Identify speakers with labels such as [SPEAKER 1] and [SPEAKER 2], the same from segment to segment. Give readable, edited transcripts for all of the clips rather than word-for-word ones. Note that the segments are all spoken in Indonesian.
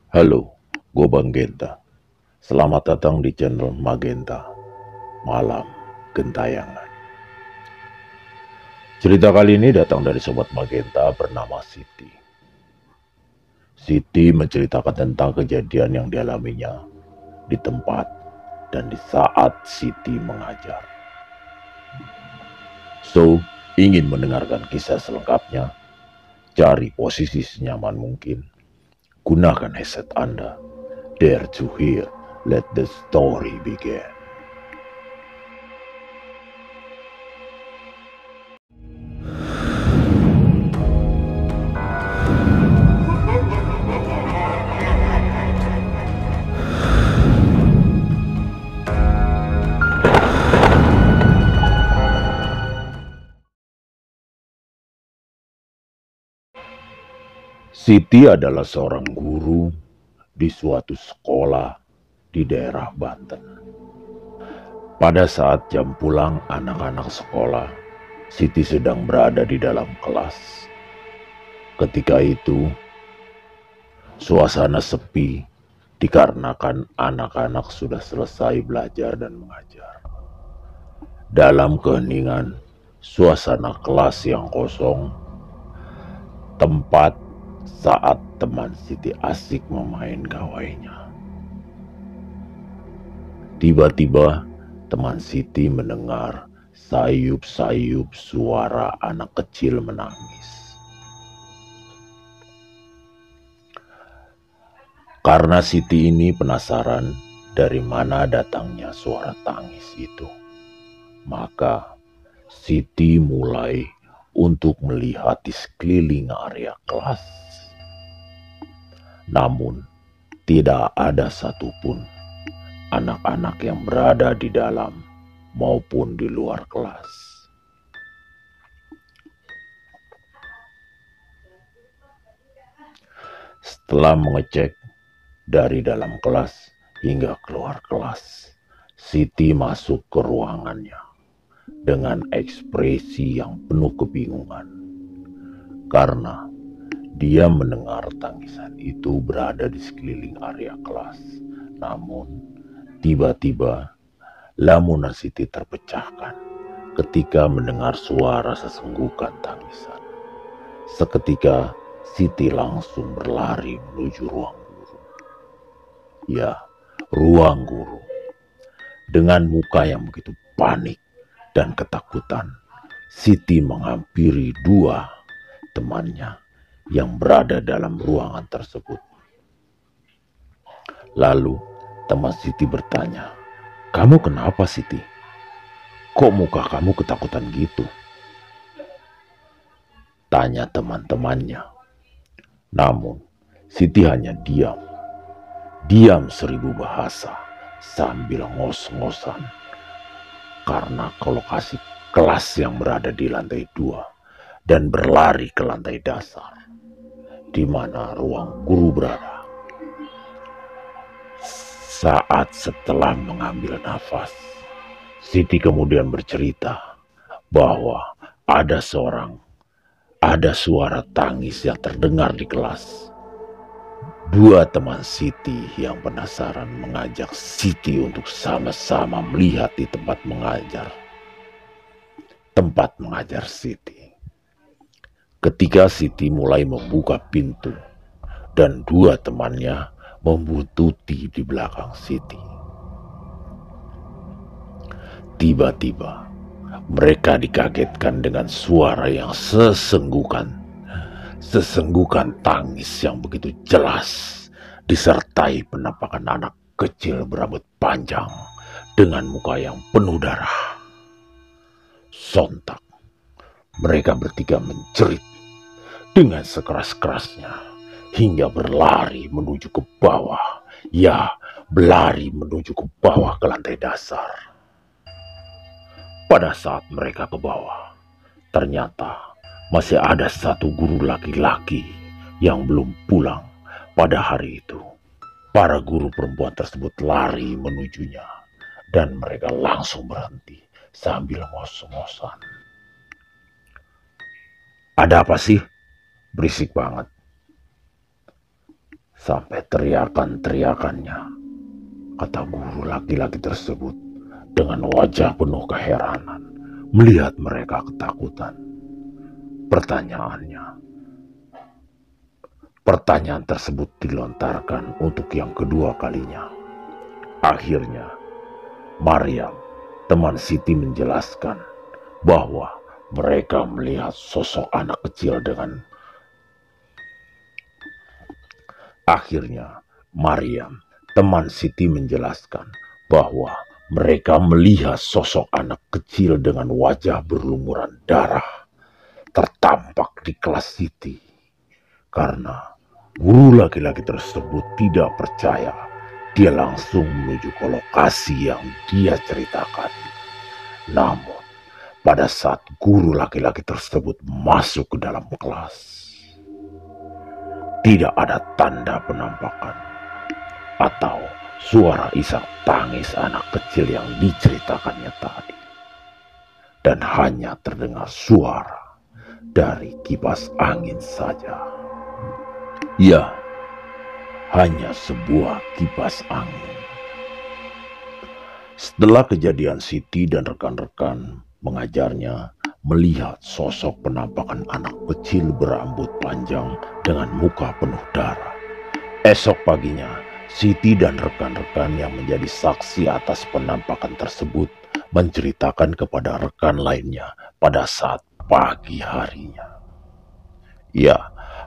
[SPEAKER 1] Halo, gue Bang Genta. Selamat datang di channel Magenta, Malam Gentayangan. Cerita kali ini datang dari sobat Magenta bernama Siti. Siti menceritakan tentang kejadian yang dialaminya di tempat dan di saat Siti mengajar. So, ingin mendengarkan kisah selengkapnya? Cari posisi senyaman mungkin. Gunakan headset Anda. Dare to hear. Let the story begin. Siti adalah seorang guru di suatu sekolah di daerah Banten. Pada saat jam pulang anak-anak sekolah, Siti sedang berada di dalam kelas. Ketika itu, suasana sepi dikarenakan anak-anak sudah selesai belajar dan mengajar. Dalam keheningan, suasana kelas yang kosong, tempat saat teman Siti asik memain gawainya. Tiba-tiba teman Siti mendengar sayup-sayup suara anak kecil menangis. Karena Siti ini penasaran dari mana datangnya suara tangis itu, maka Siti mulai untuk melihat di sekeliling area kelas. Namun, tidak ada satupun anak-anak yang berada di dalam maupun di luar kelas. Setelah mengecek dari dalam kelas hingga keluar kelas, Siti masuk ke ruangannya dengan ekspresi yang penuh kebingungan karena dia mendengar tangisan itu berada di sekeliling area kelas. Namun, tiba-tiba lamunan Siti terpecahkan ketika mendengar suara sesenggukan tangisan. Seketika Siti langsung berlari menuju ruang guru. Ya, ruang guru. Dengan muka yang begitu panik dan ketakutan, Siti menghampiri dua temannya yang berada dalam ruangan tersebut. Lalu teman Siti bertanya, "Kamu kenapa, Siti? Kok muka kamu ketakutan gitu?" Tanya teman-temannya. Namun Siti hanya diam. Diam seribu bahasa sambil ngos-ngosan karena ke lokasi kelas yang berada di lantai 2 dan berlari ke lantai dasar di mana ruang guru berada. Saat setelah mengambil nafas, Siti kemudian bercerita bahwa ada suara tangis yang terdengar di kelas. Dua teman Siti yang penasaran mengajak Siti untuk sama-sama melihat di tempat mengajar. Tempat mengajar Siti. Ketika Siti mulai membuka pintu dan dua temannya membuntuti di belakang Siti. Tiba-tiba mereka dikagetkan dengan suara yang sesenggukan tangis yang begitu jelas, disertai penampakan anak kecil berambut panjang dengan muka yang penuh darah. Sontak, mereka bertiga menjerit dengan sekeras-kerasnya hingga berlari menuju ke bawah. Ya, berlari menuju ke bawah ke lantai dasar. Pada saat mereka ke bawah, ternyata masih ada satu guru laki-laki yang belum pulang pada hari itu. Para guru perempuan tersebut lari menujunya dan mereka langsung berhenti sambil ngos-ngosan. "Ada apa sih? Berisik banget." Sampai teriakan-teriakannya, kata guru laki-laki tersebut dengan wajah penuh keheranan melihat mereka ketakutan. Pertanyaan tersebut dilontarkan untuk yang kedua kalinya. Akhirnya, Maryam, teman Siti, menjelaskan bahwa mereka melihat sosok anak kecil dengan Akhirnya, Maryam, teman Siti, menjelaskan bahwa mereka melihat sosok anak kecil dengan wajah berlumuran darah tertampak di kelas Siti. Karena guru laki-laki tersebut tidak percaya, dia langsung menuju ke lokasi yang dia ceritakan. Namun, pada saat guru laki-laki tersebut masuk ke dalam kelas, tidak ada tanda penampakan atau suara isak tangis anak kecil yang diceritakannya tadi. Dan hanya terdengar suara dari kipas angin saja. Ya, hanya sebuah kipas angin. Setelah kejadian, Siti dan rekan-rekan mengajarnya melihat sosok penampakan anak kecil berambut panjang dengan muka penuh darah. Esok paginya, Siti dan rekan-rekan yang menjadi saksi atas penampakan tersebut menceritakan kepada rekan lainnya pada saat pagi harinya. Ya,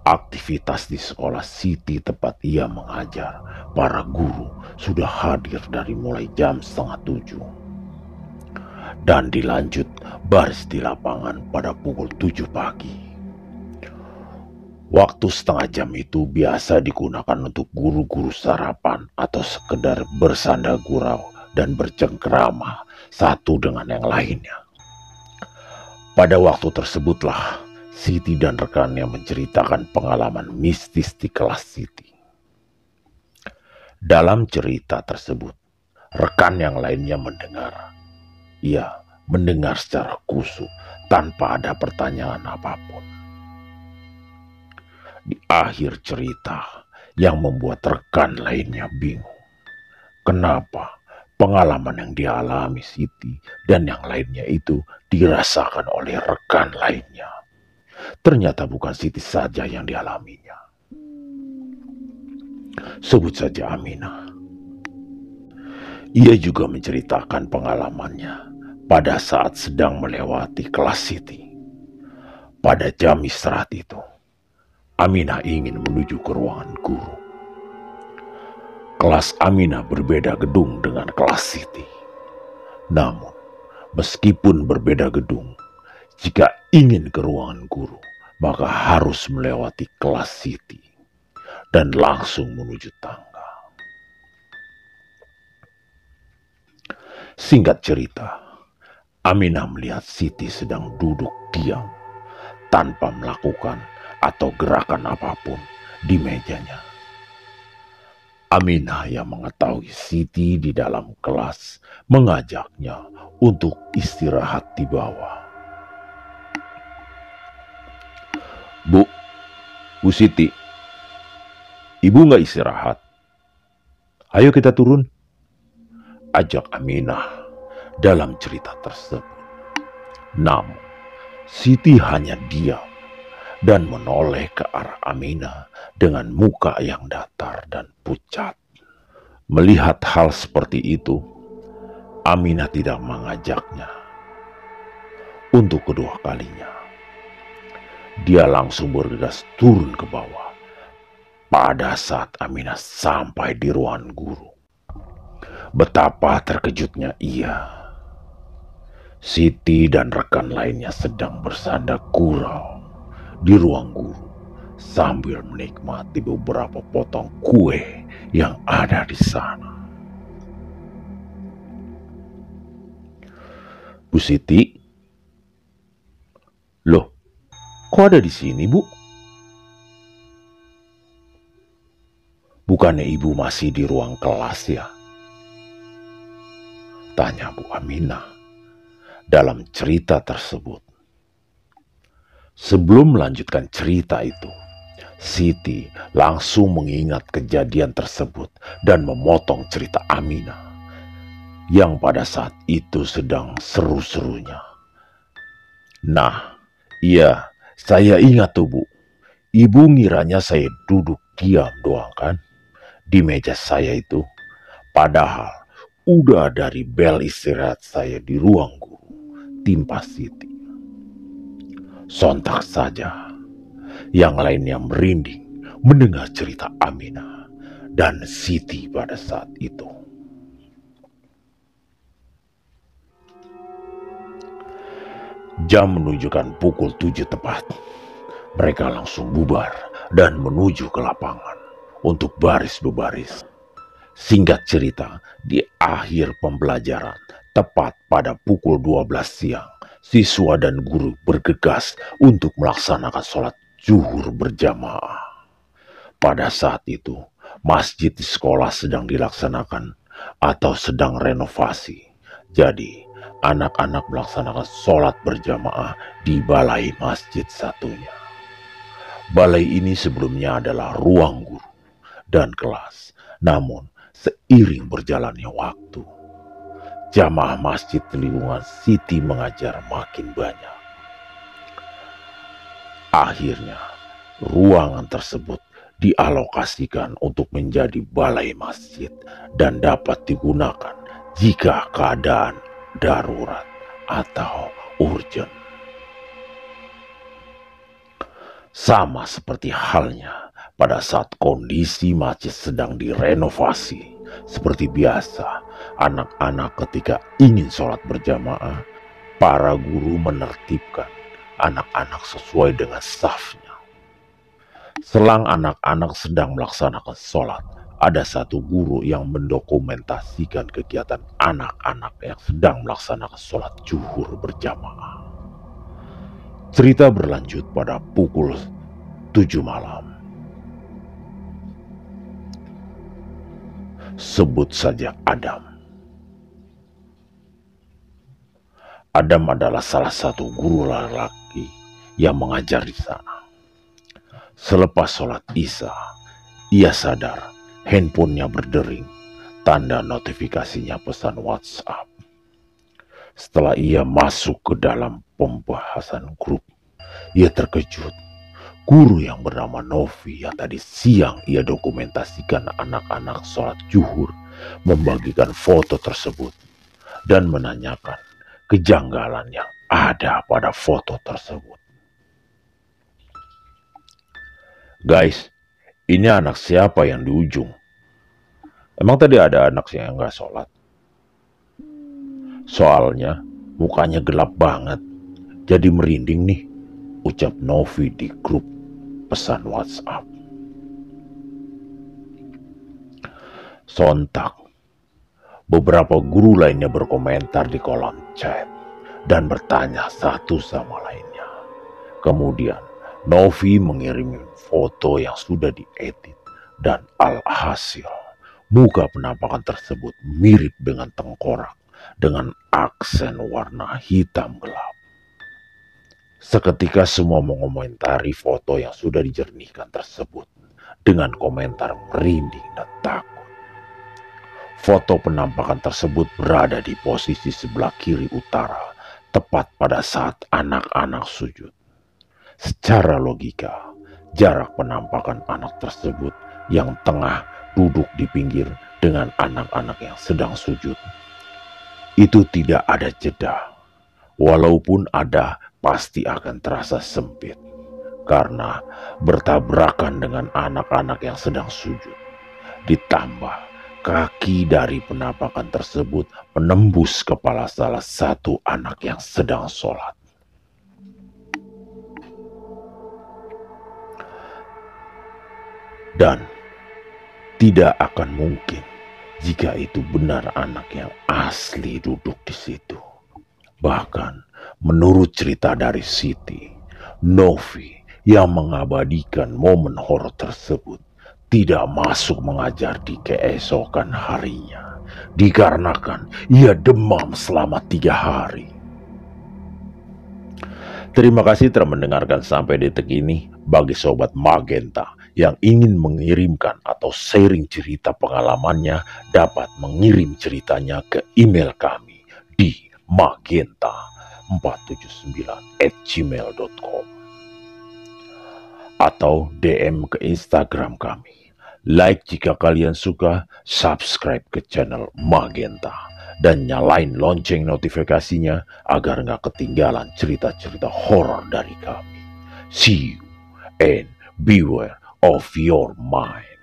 [SPEAKER 1] aktivitas di sekolah Siti tempat ia mengajar, para guru sudah hadir dari mulai jam 6:30. Dan dilanjut baris di lapangan pada pukul 7 pagi. Waktu setengah jam itu biasa digunakan untuk guru-guru sarapan atau sekedar bersanda gurau dan bercengkrama satu dengan yang lainnya. Pada waktu tersebutlah Siti dan rekannya menceritakan pengalaman mistis di kelas Siti. Dalam cerita tersebut, rekan yang lainnya mendengar. Ia mendengar secara kusuk tanpa ada pertanyaan apapun. Di akhir cerita yang membuat rekan lainnya bingung. Kenapa pengalaman yang dialami Siti dan yang lainnya itu dirasakan oleh rekan lainnya? Ternyata bukan Siti saja yang dialaminya. Sebut saja Aminah. Ia juga menceritakan pengalamannya pada saat sedang melewati kelas Siti. Pada jam istirahat itu, Aminah ingin menuju ke ruangan guru. Kelas Aminah berbeda gedung dengan kelas Siti. Namun, meskipun berbeda gedung, jika ingin ke ruangan guru, maka harus melewati kelas Siti dan langsung menuju tangga. Singkat cerita, Aminah melihat Siti sedang duduk diam tanpa melakukan atau gerakan apapun di mejanya. Aminah yang mengetahui Siti di dalam kelas mengajaknya untuk istirahat di bawah. Bu Siti, Ibu nggak istirahat? Ayo kita turun, ajak Aminah dalam cerita tersebut. Namun, Siti hanya diam dan menoleh ke arah Aminah dengan muka yang datar dan pucat. Melihat hal seperti itu, Aminah tidak mengajaknya. Untuk kedua kalinya, dia langsung bergegas turun ke bawah. Pada saat Aminah sampai di ruangan guru, betapa terkejutnya ia. Siti dan rekan lainnya sedang bersanda gurau di ruang guru sambil menikmati beberapa potong kue yang ada di sana. Bu Siti, loh, kok ada di sini, Bu? Bukannya Ibu masih di ruang kelas ya? Tanya Bu Aminah dalam cerita tersebut. Sebelum melanjutkan cerita itu, Siti langsung mengingat kejadian tersebut dan memotong cerita Aminah yang pada saat itu sedang seru-serunya. Nah, iya, saya ingat tuh Bu. Ibu ngiranya saya duduk diam doang kan di meja saya itu. Padahal udah dari bel istirahat saya di ruang guru timpa Siti. Sontak saja yang lainnya merinding mendengar cerita Aminah dan Siti pada saat itu. Jam menunjukkan pukul 7 tepat. Mereka langsung bubar dan menuju ke lapangan untuk baris berbaris. Singkat cerita, di akhir pembelajaran, tepat pada pukul 12 siang, siswa dan guru bergegas untuk melaksanakan sholat zuhur berjamaah. Pada saat itu, masjid di sekolah sedang dilaksanakan atau sedang renovasi. Jadi, anak-anak melaksanakan sholat berjamaah di balai masjid satunya. Balai ini sebelumnya adalah ruang guru dan kelas. Namun, seiring berjalannya waktu, jamaah masjid di lingkungan Siti Mengajar makin banyak. Akhirnya, ruangan tersebut dialokasikan untuk menjadi balai masjid dan dapat digunakan jika keadaan darurat atau urgent. Sama seperti halnya pada saat kondisi masjid sedang direnovasi. Seperti biasa, anak-anak ketika ingin sholat berjamaah, para guru menertibkan anak-anak sesuai dengan safnya. Selang anak-anak sedang melaksanakan sholat, ada satu guru yang mendokumentasikan kegiatan anak-anak yang sedang melaksanakan sholat zuhur berjamaah. Cerita berlanjut pada pukul 7 malam. Sebut saja Adam. Adam adalah salah satu guru laki-laki yang mengajar di sana. Selepas sholat Isya, ia sadar handphonenya berdering, tanda notifikasinya pesan WhatsApp. Setelah ia masuk ke dalam pembahasan grup, ia terkejut. Guru yang bernama Novi yang tadi siang ia dokumentasikan anak-anak sholat zuhur membagikan foto tersebut dan menanyakan kejanggalan yang ada pada foto tersebut. Guys, ini anak siapa yang di ujung? Emang tadi ada anak yang nggak sholat? Soalnya mukanya gelap banget, jadi merinding nih, ucap Novi di grup pesan WhatsApp. Sontak, beberapa guru lainnya berkomentar di kolom chat dan bertanya satu sama lainnya. Kemudian Novi mengirim foto yang sudah diedit dan alhasil muka penampakan tersebut mirip dengan tengkorak dengan aksen warna hitam gelap. Seketika semua mengomentari foto yang sudah dijernihkan tersebut dengan komentar merinding dan takut. Foto penampakan tersebut berada di posisi sebelah kiri utara, tepat pada saat anak-anak sujud. Secara logika, jarak penampakan anak tersebut yang tengah duduk di pinggir dengan anak-anak yang sedang sujud itu tidak ada jeda. Walaupun ada, pasti akan terasa sempit karena bertabrakan dengan anak-anak yang sedang sujud. Ditambah kaki dari penampakan tersebut menembus kepala salah satu anak yang sedang sholat. Dan tidak akan mungkin jika itu benar anak yang asli duduk di situ. Bahkan menurut cerita dari Siti, Novi yang mengabadikan momen horor tersebut tidak masuk mengajar di keesokan harinya dikarenakan ia demam selama 3 hari. Terima kasih telah mendengarkan sampai detik ini. Bagi Sobat Magenta yang ingin mengirimkan atau sharing cerita pengalamannya, dapat mengirim ceritanya ke email kami di magenta479@gmail.com atau DM ke Instagram kami. Like jika kalian suka, subscribe ke channel Magenta, dan nyalain lonceng notifikasinya agar nggak ketinggalan cerita-cerita horor dari kami. See you and beware of your mind.